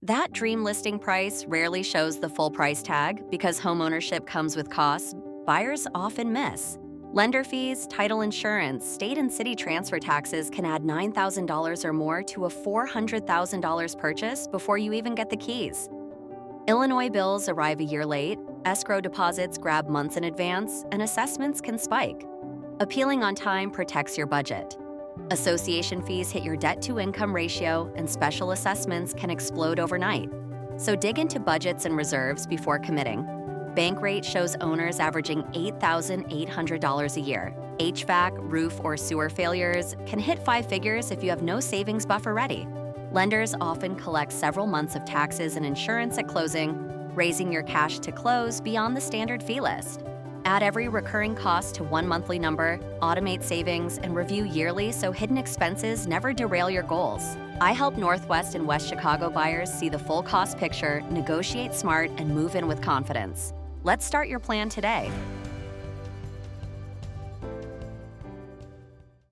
That dream listing price rarely shows the full price tag because homeownership comes with costs buyers often miss. Lender fees, title insurance, state and city transfer taxes can add $9,000 or more to a $400,000 purchase before you even get the keys. Illinois bills arrive a year late, escrow deposits grab months in advance, and assessments can spike. Appealing on time protects your budget. Association fees hit your debt-to-income ratio, and special assessments can explode overnight. So dig into budgets and reserves before committing. Bankrate shows owners averaging $8,800 a year. HVAC, roof, or sewer failures can hit 5 figures if you have no savings buffer ready. Lenders often collect several months of taxes and insurance at closing, raising your cash to close beyond the standard fee list. Add every recurring cost to one monthly number, automate savings, and review yearly so hidden expenses never derail your goals. I help Northwest and West Chicago buyers see the full cost picture, negotiate smart, and move in with confidence. Let's start your plan today.